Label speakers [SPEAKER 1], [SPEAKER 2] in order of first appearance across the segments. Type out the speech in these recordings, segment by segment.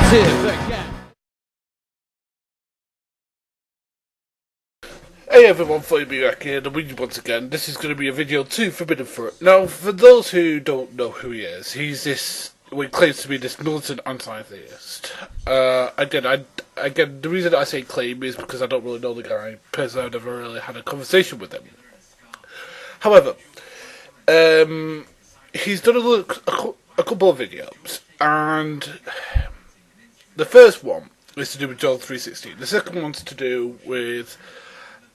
[SPEAKER 1] Hey everyone, Phoneybeetlemaniacxs here, and once again, this is going to be a video to Forbidden Fruit. Now, for those who don't know who he is, he's this, he claims to be this militant anti-theist. Again, the reason I say claim is because I don't really know the guy. Personally, I've never really had a conversation with him. However, he's done a couple of videos, and the first one is to do with John 3:16. The second one's to do with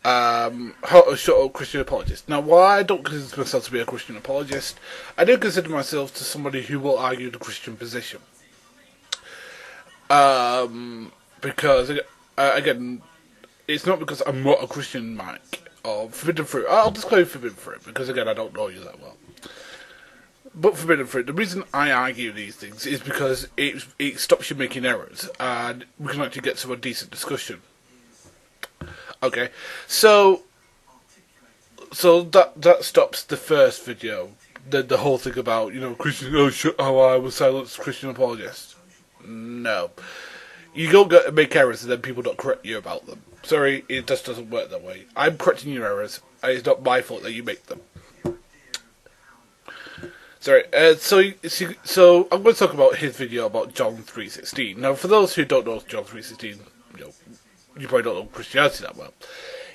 [SPEAKER 1] how to shut up Christian apologists. Now, while I don't consider myself to be a Christian apologist, I do consider myself to somebody who will argue the Christian position. Because, again, it's not because I'm not a Christian, Mike, of Forbidden Fruit. I'll just call you Forbidden Fruit, because, again, I don't know you that well. But Forbidden Fruit, the reason I argue these things is because it stops you making errors, and we can actually get to a decent discussion. Okay, so that stops the first video, the whole thing about, Christian, how I will silence Christian apologists. No. You don't get to make errors and then people don't correct you about them. Sorry, it just doesn't work that way. I'm correcting your errors, and it's not my fault that you make them. Sorry, so I'm going to talk about his video about John 3:16. Now, for those who don't know John 3:16, you probably don't know Christianity that well.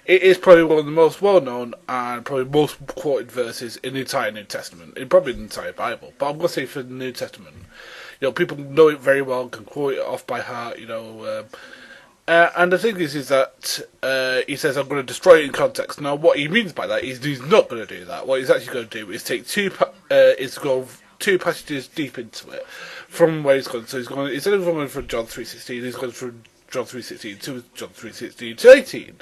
[SPEAKER 1] It is probably one of the most well-known and probably most quoted verses in the entire New Testament, in probably the entire Bible. But I'm going to say for the New Testament, people know it very well, can quote it off by heart, and the thing is that he says, I'm going to destroy it in context. Now, what he means by that is he's not going to do that. What he's actually going to do is take go two passages deep into it from where he's going. So instead of going from John 3:16, he's going from John 3:16 to John 3:16 to 18.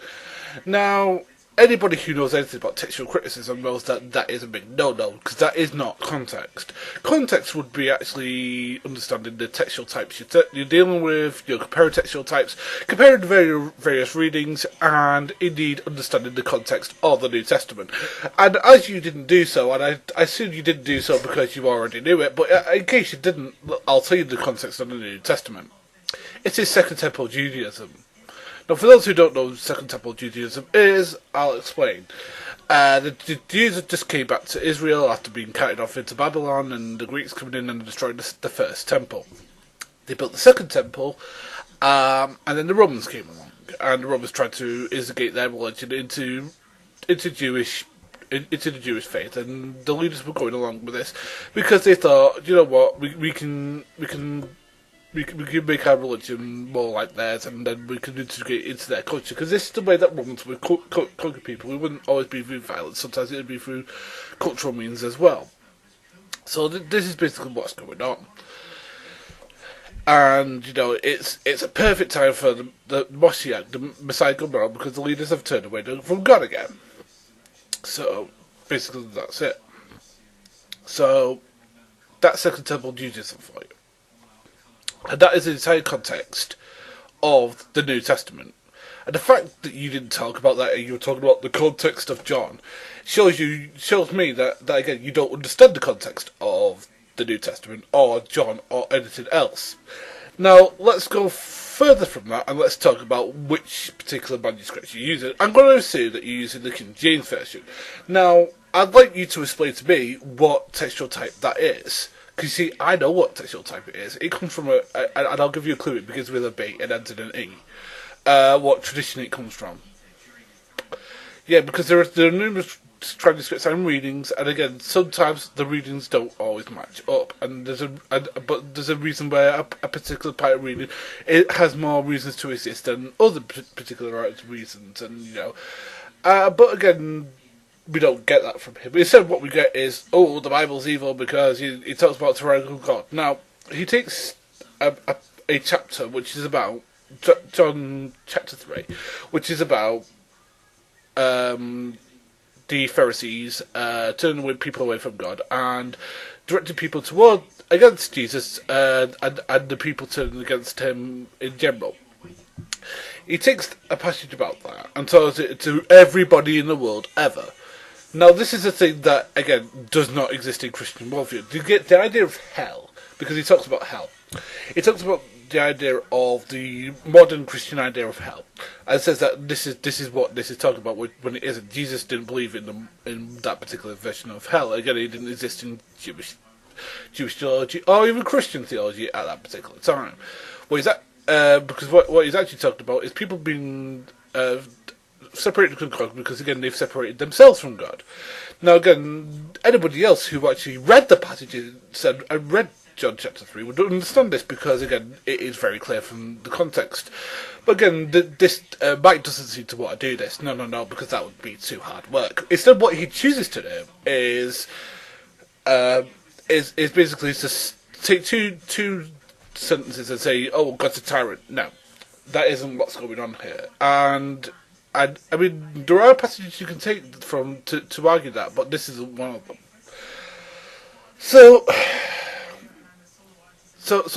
[SPEAKER 1] Now, anybody who knows anything about textual criticism knows that that is a big no-no, because that is not context. Context would be actually understanding the textual types you're dealing with, comparing textual types, comparing the various readings, and indeed understanding the context of the New Testament. And as you didn't do so, and I assume you didn't do so because you already knew it, but in case you didn't, I'll tell you the context of the New Testament. It is Second Temple Judaism. Now, for those who don't know what Second Temple Judaism is, I'll explain. The Jews just came back to Israel after being carried off into Babylon, and the Greeks coming in and destroyed the first temple. They built the second temple, and then the Romans came along, and the Romans tried to instigate their religion into the Jewish faith, and the leaders were going along with this because they thought, we can make our religion more like theirs, and then we can integrate into their culture, because this is the way that Romans would conquer people. It wouldn't always be through violence, sometimes it would be through cultural means as well. So this is basically what's going on. And, it's a perfect time for the Messiah come around, because the leaders have turned away from God again. So, basically that's it. So, that's Second Temple Judaism for you. And that is the entire context of the New Testament. And the fact that you didn't talk about that and you were talking about the context of John shows me that again, you don't understand the context of the New Testament or John or anything else. Now, let's go further from that and let's talk about which particular manuscripts you're using. I'm going to assume that you're using the King James Version. Now, I'd like you to explain to me what textual type that is. Because, you see, I know what textual type it is. It comes from and I'll give you a clue, it begins with a B and ends in an E. What tradition it comes from. Yeah, because there are numerous transcripts and readings, and again, sometimes the readings don't always match up, and but there's a reason where a particular part of reading, it has more reasons to exist than other particular reasons, and, but again, we don't get that from him. Instead, what we get is, the Bible's evil because he talks about tyrannical God. Now, he takes a chapter which is about John chapter 3, which is about the Pharisees turning people away from God and directing people against Jesus and the people turning against him in general. He takes a passage about that and tells it to everybody in the world ever. Now, this is a thing that, again, does not exist in Christian worldview. You get the idea of hell, because he talks about hell. He talks about the idea of the modern Christian idea of hell, and says that this is what this is talking about when it isn't. Jesus didn't believe in that particular version of hell. Again, it didn't exist in Jewish theology or even Christian theology at that particular time. What is that? Because what he's actually talking about is people being separated from God because, again, they've separated themselves from God. Now, again, anybody else who actually read the passage and read John chapter 3 would understand this because, again, it is very clear from the context. But again, Mike doesn't seem to want to do this. No, because that would be too hard work. Instead, what he chooses to do is basically to take two sentences and say, "Oh, God's a tyrant." No, that isn't what's going on here. And I mean, there are passages you can take from to argue that, but this isn't one of them. So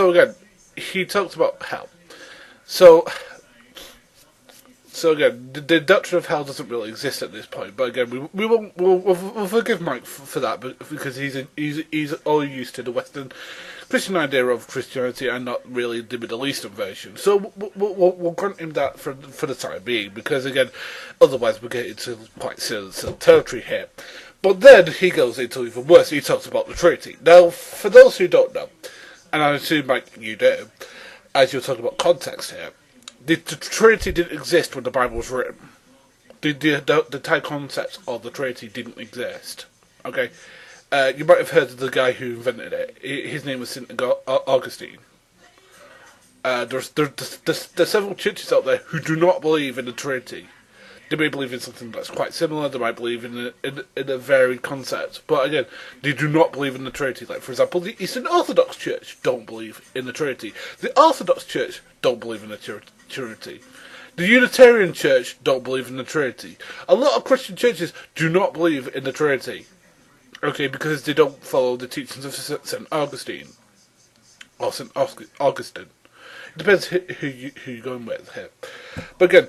[SPEAKER 1] again, he talks about hell. So again, the doctrine of hell doesn't really exist at this point. But again, we'll forgive Mike for that, because he's all used to the Western Christian idea of Christianity and not really the Middle Eastern version. So we'll grant him that for the time being, because again, otherwise we get into quite silly territory here. But then he goes into even worse. He talks about the Trinity. Now, for those who don't know, and I assume, Mike, you do, as you're talking about context here, the Trinity didn't exist when the Bible was written. The entire concept of the Trinity didn't exist. Okay? You might have heard of the guy who invented it. His name was St. Augustine. There's several churches out there who do not believe in the Trinity. They may believe in something that's quite similar. They might believe in a varied concept. But again, they do not believe in the Trinity. Like, for example, the Eastern Orthodox Church don't believe in the Trinity. The Orthodox Church don't believe in the Trinity. The Unitarian Church don't believe in the Trinity. A lot of Christian churches do not believe in the Trinity. Okay, because they don't follow the teachings of St. Augustine. Or St. Augustine. It depends who you're going with here. But again,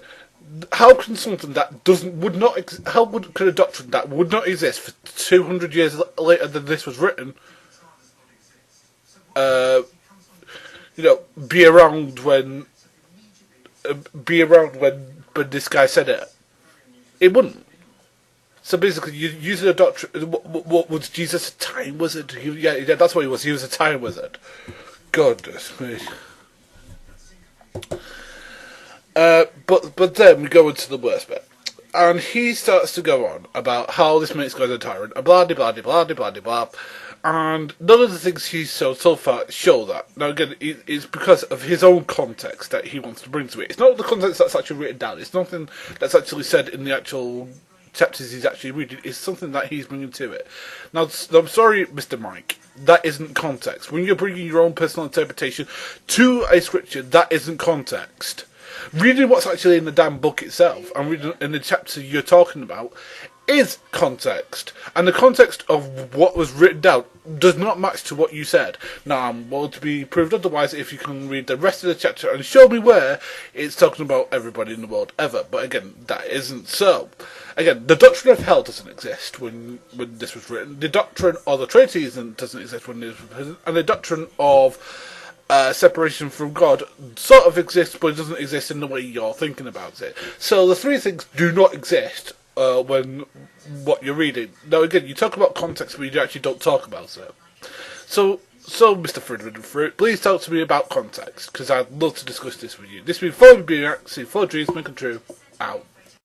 [SPEAKER 1] how can something that could a doctrine that would not exist for 200 years later than this was written, be around when this guy said it? It wouldn't. So basically, you're using a doctrine. What was Jesus a time wizard? Yeah, that's what he was. He was a time wizard. Goodness me. But then we go into the worst bit, and he starts to go on about how this makes God a tyrant, and blah blah blah blah blah blah blah, and none of the things he's so far show that. Now again, it's because of his own context that he wants to bring to it. It's not the context that's actually written down. It's nothing that's actually said in the actual chapters he's actually reading. It's something that he's bringing to it. Now, I'm sorry, Mr. Mike, that isn't context. When you're bringing your own personal interpretation to a scripture, that isn't context. Reading what's actually in the damn book itself and reading in the chapter you're talking about is context. And the context of what was written down does not match to what you said. Now, I'm willing to be proved otherwise if you can read the rest of the chapter and show me where it's talking about everybody in the world ever. But again, that isn't so. Again, the doctrine of hell doesn't exist when this was written. The doctrine of the Trinity doesn't exist when this was written. And the doctrine of separation from God sort of exists, but it doesn't exist in the way you're thinking about it. So the three things do not exist when what you're reading. Now again, you talk about context, but you actually don't talk about it. So Mr. Fruit, please talk to me about context, because I'd love to discuss this with you. This has been Phoneybeetlemaniacxs, 4 Dreams Make Them True, out.